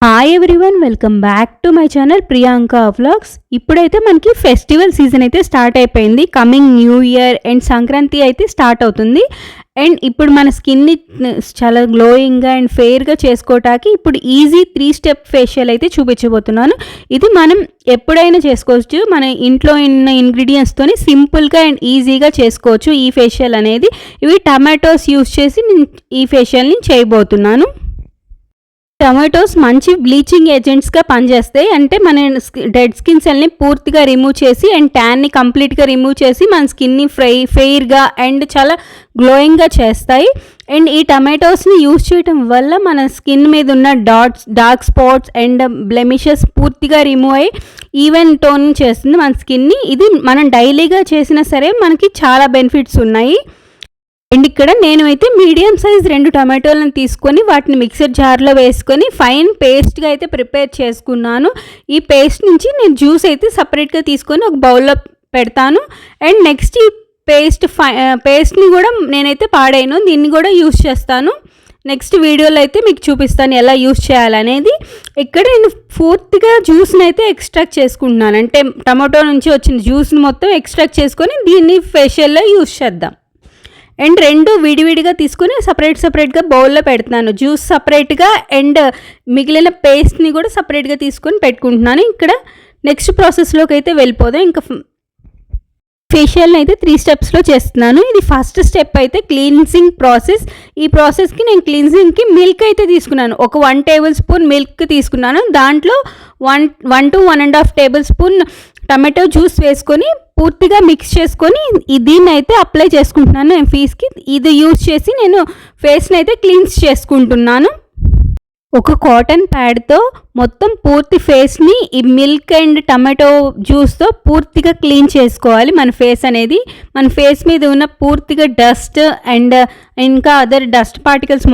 Hi everyone, welcome back to my channel Priyanka vlogs. ఇప్పుడైతే మనకి festival season అయితే start అయిపోయింది. Coming new year and Sankranti అయితే స్టార్ట్ అవుతుంది. అండ్ ఇప్పుడు మన స్కిన్ని చాలా గ్లోయింగ్గా అండ్ ఫెయిర్గా చేసుకోవటానికి ఇప్పుడు ఈజీ 3 స్టెప్ ఫేషియల్ అయితే చూపించబోతున్నాను. ఇది మనం ఎప్పుడైనా చేసుకోవచ్చు. మన ఇంట్లో ఉన్న ఇంగ్రీడియంట్స్తోని సింపుల్గా అండ్ ఈజీగా చేసుకోవచ్చు ఈ ఫేషియల్ అనేది. ఇవి టమాటోస్ యూస్ చేసి నేను ఈ ఫేషియల్ని చేయబోతున్నాను. టమాటోస్ మంచి బ్లీచింగ్ ఏజెంట్స్గా పనిచేస్తాయి. అంటే మన డెడ్ స్కిన్ సెల్ని పూర్తిగా రిమూవ్ చేసి అండ్ ట్యాన్ని కంప్లీట్గా రిమూవ్ చేసి మన స్కిన్ని ఫెయిర్గా అండ్ చాలా గ్లోయింగ్గా చేస్తాయి. అండ్ ఈ టమాటోస్ని యూస్ చేయడం వల్ల మన స్కిన్ మీద ఉన్న డార్క్ స్పాట్స్ అండ్ బ్లెమిషెస్ పూర్తిగా రిమూవ్ అయ్యి ఈవెన్ టోన్ చేస్తుంది మన స్కిన్ని. ఇది మనం డైలీగా చేసినా సరే మనకి చాలా బెనిఫిట్స్ ఉన్నాయి. అండ్ ఇక్కడ నేను అయితే మీడియం సైజ్ 2 టమాటోలను తీసుకొని వాటిని మిక్సర్ జార్లో వేసుకొని ఫైన్ పేస్ట్గా అయితే ప్రిపేర్ చేసుకున్నాను. ఈ పేస్ట్ నుంచి నేను జ్యూస్ అయితే సపరేట్గా తీసుకొని ఒక బౌల్లో పెడతాను. అండ్ నెక్స్ట్ ఈ పేస్ట్ని కూడా నేనైతే పాడేయను, దీన్ని కూడా యూస్ చేస్తాను. నెక్స్ట్ వీడియోలో అయితే మీకు చూపిస్తాను ఎలా యూస్ చేయాలనేది. ఇక్కడ నేను పూర్తిగా జ్యూస్ని అయితే ఎక్స్ట్రాక్ట్ చేసుకుంటున్నాను. అంటే టమాటో నుంచి వచ్చిన జ్యూస్ని మొత్తం ఎక్స్ట్రాక్ట్ చేసుకొని దీన్ని ఫేషియల్లో యూస్ చేద్దాం. అండ్ 2 విడివిడిగా తీసుకుని సపరేట్గా బౌల్లో పెడుతున్నాను. జ్యూస్ సపరేట్గా అండ్ మిగిలిన పేస్ట్ని కూడా సపరేట్గా తీసుకొని పెట్టుకుంటున్నాను. ఇక్కడ నెక్స్ట్ ప్రాసెస్లోకి అయితే వెళ్ళిపోదాం. ఇంకా ఫేషియల్ని అయితే 3 స్టెప్స్లో చేస్తున్నాను. ఇది ఫస్ట్ స్టెప్ అయితే క్లీన్సింగ్ ప్రాసెస్. ఈ ప్రాసెస్కి నేను క్లీన్సింగ్కి మిల్క్ అయితే తీసుకున్నాను. ఒక 1 టేబుల్ స్పూన్ మిల్క్ తీసుకున్నాను. దాంట్లో 1 to 1.5 table spoon tomato juice వేసుకొని పూర్తిగా మిక్స్ చేసుకొని దీన్ని అయితే అప్లై చేసుకుంటున్నాను నేను ఫేస్కి. ఇది యూజ్ చేసి నేను ఫేస్ని అయితే క్లీన్స్ చేసుకుంటున్నాను. ఒక కాటన్ ప్యాడ్తో మొత్తం పూర్తి ఫేస్ని ఈ మిల్క్ అండ్ టమాటో జ్యూస్తో పూర్తిగా క్లీన్ చేసుకోవాలి. మన ఫేస్ అనేది మన ఫేస్ మీద ఉన్న పూర్తిగా డస్ట్ అండ్ ఇంకా అదర్ డస్ట్ పార్టికల్స్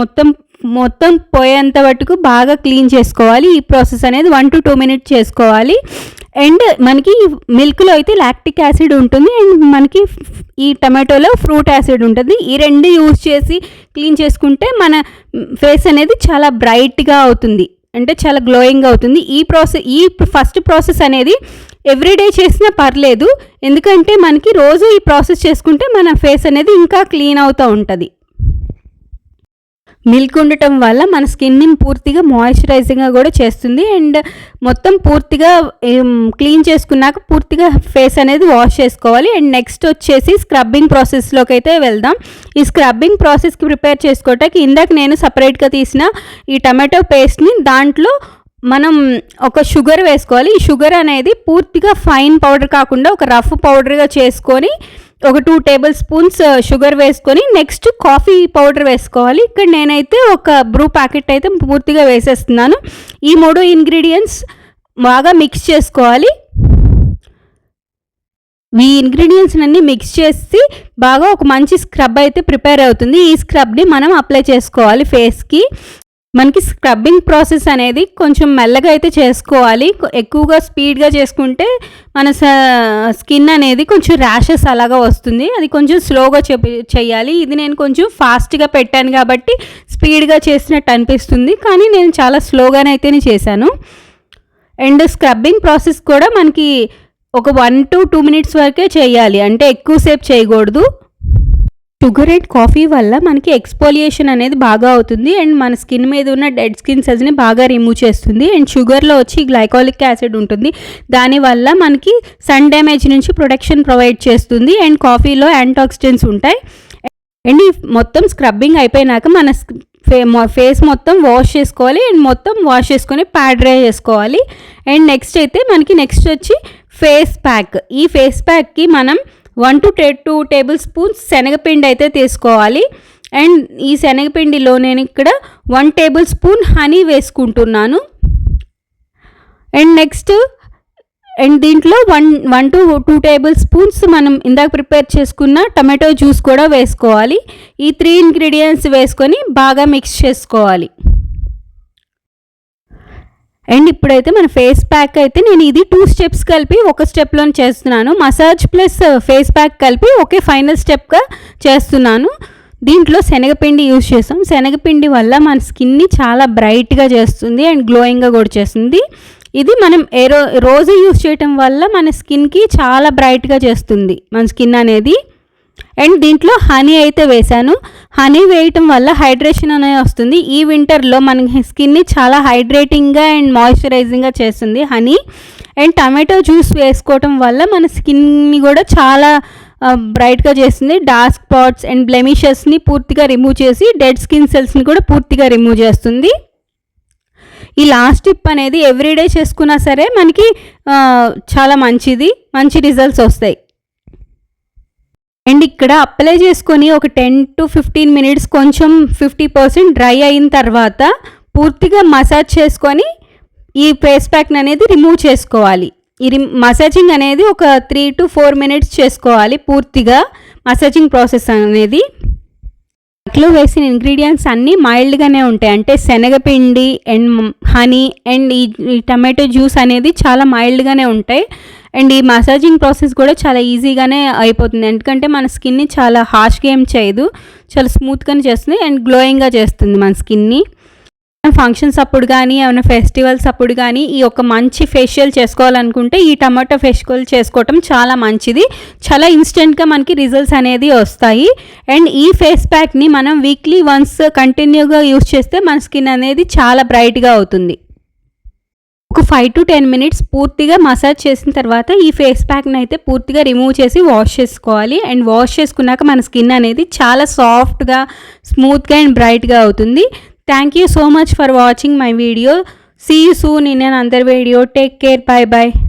మొత్తం పోయేంత వరకు బాగా క్లీన్ చేసుకోవాలి. ఈ ప్రాసెస్ అనేది 1 to 2 మినిట్స్ చేసుకోవాలి. అండ్ మనకి మిల్క్లో అయితే లాక్టిక్ యాసిడ్ ఉంటుంది అండ్ మనకి ఈ టమాటోలో ఫ్రూట్ యాసిడ్ ఉంటుంది. ఈ 2 యూజ్ చేసి క్లీన్ చేసుకుంటే మన ఫేస్ అనేది చాలా బ్రైట్గా అవుతుంది, అంటే చాలా గ్లోయింగ్ అవుతుంది. ఈ ఫస్ట్ ప్రాసెస్ అనేది ఎవ్రీడే చేసినా పర్లేదు, ఎందుకంటే మనకి రోజు ఈ ప్రాసెస్ చేసుకుంటే మన ఫేస్ అనేది ఇంకా క్లీన్ అవుతూ ఉంటుంది. మిల్క్ ఉండటం వల్ల మన స్కిన్ని పూర్తిగా మాయిశ్చరైజింగ్గా కూడా చేస్తుంది. అండ్ మొత్తం పూర్తిగా క్లీన్ చేసుకున్నాక పూర్తిగా ఫేస్ అనేది వాష్ చేసుకోవాలి. అండ్ నెక్స్ట్ వచ్చేసి స్క్రబ్బింగ్ ప్రాసెస్లోకి అయితే వెళ్దాం. ఈ స్క్రబ్బింగ్ ప్రాసెస్కి ప్రిపేర్ చేసుకోవటానికి ఇందాక నేను సపరేట్గా తీసిన ఈ టమాటో పేస్ట్ని దాంట్లో మనం ఒక షుగర్ వేసుకోవాలి. ఈ షుగర్ అనేది పూర్తిగా ఫైన్ పౌడర్ కాకుండా ఒక రఫ్ పౌడర్గా చేసుకొని ఒక 2 టేబుల్ స్పూన్స్ షుగర్ వేసుకొని నెక్స్ట్ కాఫీ పౌడర్ వేసుకోవాలి. ఇక్కడ నేనైతే ఒక బ్రూ ప్యాకెట్ అయితే పూర్తిగా వేసేస్తున్నాను. ఈ 3 ఇంగ్రీడియంట్స్ బాగా మిక్స్ చేసుకోవాలి. ఈ ఇంగ్రీడియంట్స్ అన్నీ మిక్స్ చేసి బాగా ఒక మంచి స్క్రబ్ అయితే ప్రిపేర్ అవుతుంది. ఈ స్క్రబ్ని మనం అప్లై చేసుకోవాలి ఫేస్కి. మనకి స్క్రబ్బింగ్ ప్రాసెస్ అనేది కొంచెం మెల్లగా అయితే చేసుకోవాలి. ఎక్కువగా స్పీడ్గా చేసుకుంటే మన స్కిన్ అనేది కొంచెం ర్యాషెస్ అలాగా వస్తుంది. అది కొంచెం స్లోగా చేయాలి. ఇది నేను కొంచెం ఫాస్ట్గా పెట్టాను కాబట్టి స్పీడ్గా చేసినట్టు అనిపిస్తుంది, కానీ నేను చాలా స్లోగానే అయితేనే చేశాను. అండ్ స్క్రబ్బింగ్ ప్రాసెస్ కూడా మనకి ఒక 1 to 2 మినిట్స్ వరకే చేయాలి, అంటే ఎక్కువసేపు చేయకూడదు. షుగర్ అండ్ కాఫీ వల్ల మనకి ఎక్స్ఫోలియేషన్ అనేది బాగా అవుతుంది అండ్ మన స్కిన్ మీద ఉన్న డెడ్ స్కిన్ సెల్స్ని బాగా రిమూవ్ చేస్తుంది. అండ్ షుగర్లో వచ్చి గ్లైకాలిక్ యాసిడ్ ఉంటుంది, దానివల్ల మనకి సన్ డ్యామేజ్ నుంచి ప్రొటెక్షన్ ప్రొవైడ్ చేస్తుంది. అండ్ కాఫీలో యాంటీఆక్సిడెంట్స్ ఉంటాయి. అండ్ ఈ మొత్తం స్క్రబ్బింగ్ అయిపోయినాక మన ఫేస్ మొత్తం వాష్ చేసుకోవాలి. అండ్ మొత్తం వాష్ చేసుకొని ప్యాడ్ డ్రై చేసుకోవాలి. అండ్ నెక్స్ట్ వచ్చి ఫేస్ ప్యాక్. ఈ ఫేస్ ప్యాక్కి మనం 1 to 2 టేబుల్ స్పూన్స్ శనగపిండి అయితే తీసుకోవాలి. అండ్ ఈ శనగపిండిలో నేను ఇక్కడ 1 టేబుల్ స్పూన్ హనీ వేసుకుంటున్నాను. అండ్ దీంట్లో 1 to 2 టేబుల్ స్పూన్స్ మనం ఇందాక ప్రిపేర్ చేసుకున్న టమాటో జ్యూస్ కూడా వేసుకోవాలి. ఈ 3 ఇంగ్రీడియంట్స్ వేసుకొని బాగా మిక్స్ చేసుకోవాలి. అండ్ ఇప్పుడైతే మన ఫేస్ ప్యాక్ అయితే నేను ఇది 2 స్టెప్స్ కలిపి ఒక స్టెప్లో చేస్తున్నాను. మసాజ్ ప్లస్ ఫేస్ ప్యాక్ కలిపి ఒకే ఫైనల్ స్టెప్గా చేస్తున్నాను. దీంట్లో శనగపిండి యూజ్ చేస్తాం. శనగపిండి వల్ల మన స్కిన్ని చాలా బ్రైట్గా చేస్తుంది అండ్ గ్లోయింగ్గా కూడా చేస్తుంది. ఇది మనం రోజు యూజ్ చేయటం వల్ల మన స్కిన్కి చాలా బ్రైట్గా చేస్తుంది మన స్కిన్ అనేది. అండ్ దీంట్లో హనీ అయితే వేసాను. హనీ వేయటం వల్ల హైడ్రేషన్ అనేది వస్తుంది. ఈ వింటర్లో మన స్కిన్ని చాలా హైడ్రేటింగ్గా అండ్ మాయిశ్చరైజింగ్గా చేస్తుంది హనీ. అండ్ టమాటో జ్యూస్ వేసుకోవటం వల్ల మన స్కిన్ని కూడా చాలా బ్రైట్గా చేస్తుంది. డార్క్ స్పాట్స్ అండ్ బ్లెమిషెస్ని పూర్తిగా రిమూవ్ చేసి డెడ్ స్కిన్ సెల్స్ని కూడా పూర్తిగా రిమూవ్ చేస్తుంది. ఈ లాస్ట్ టిప్ అనేది ఎవ్రీడే చేసుకున్నా సరే మనకి చాలా మంచి రిజల్ట్స్ వస్తాయి. అండ్ ఇక్కడ అప్లై చేసుకొని ఒక 10 to 15 minutes కొంచెం 50% డ్రై అయిన తర్వాత పూర్తిగా మసాజ్ చేసుకొని ఈ ఫేస్ ప్యాక్ని అనేది రిమూవ్ చేసుకోవాలి. ఈ మసాజింగ్ అనేది ఒక 3 to 4 minutes చేసుకోవాలి. పూర్తిగా మసాజింగ్ ప్రాసెస్ అనేది. అట్లో వేసిన ఇంగ్రీడియంట్స్ అన్నీ మైల్డ్గానే ఉంటాయి. అంటే శనగపిండి అండ్ హనీ అండ్ ఈ టమాటో జ్యూస్ అనేది చాలా మైల్డ్గానే ఉంటాయి. అండ్ ఈ మసాజింగ్ ప్రాసెస్ కూడా చాలా ఈజీగానే అయిపోతుంది. ఎందుకంటే మన స్కిన్ని చాలా హార్ష్గా ఏం చేయదు, చాలా స్మూత్గానే చేస్తుంది అండ్ గ్లోయింగ్గా చేస్తుంది మన స్కిన్ని. ఫంక్షన్స్ అప్పుడు కానీ ఏమైనా ఫెస్టివల్స్ అప్పుడు కానీ ఈ ఒక మంచి ఫేషియల్ చేసుకోవాలనుకుంటే ఈ టమాటో ఫేషియల్ చేసుకోవటం చాలా మంచిది. చాలా ఇన్స్టెంట్గా మనకి రిజల్ట్స్ అనేది వస్తాయి. అండ్ ఈ ఫేస్ ప్యాక్ని మనం వీక్లీ వన్స్ కంటిన్యూగా యూస్ చేస్తే మన స్కిన్ అనేది చాలా బ్రైట్గా అవుతుంది. ఒక 5 to 10 minutes పూర్తిగా మసాజ్ చేసిన తర్వాత ఈ ఫేస్ ప్యాక్ని అయితే పూర్తిగా రిమూవ్ చేసి వాష్ చేసుకోవాలి. అండ్ వాష్ చేసుకున్నాక మన స్కిన్ అనేది చాలా సాఫ్ట్గా, స్మూత్గా అండ్ బ్రైట్గా అవుతుంది. Thank you so much for watching my video. See you soon in another video. Take care. Bye bye.